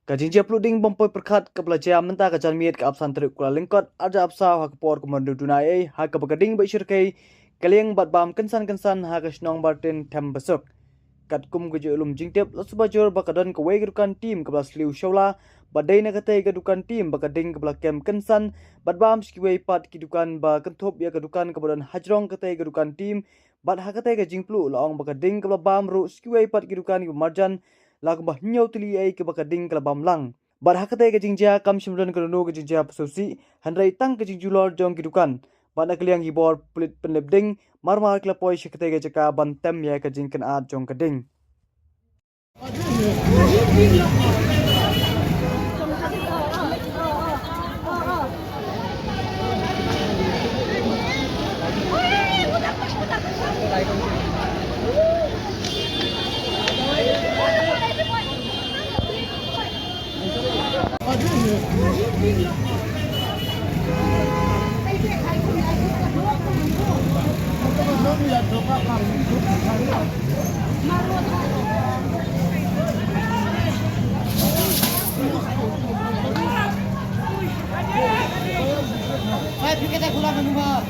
Kajing jia pluding bompoi perkat ke belajar mentah kajan miet ke absan teruk kula lengkot ada absa ha kepor komandu dunai ha ke begading bai syirkai kaliang bat bam kensan ha ke snong barten tem besok kat kum ke ulum jingtep lasbajor bakadan ke wei kedukan tim ke belas liu shola badai na kate kedukan tim bakading ke belakem kensan bat bam skiwei pat kedukan ba kentop ya kedukan kebadan hajrong kate kedukan tim bat ha kate ke jingplu laong bakading ke bam ru skiwei pat kedukan ke marjan lagu bah nyau tuli ai ke bakading ke bam lang bar hakate ke jingja kam shimdan ke no ke jingja psosi handrai tang ke jingjulor jong kedukan bana keliang hibor pulit penlebding marmar kelapoi syakate ke jaka bantem ya ke jingken at jong keding. Kita pulang ke rumah.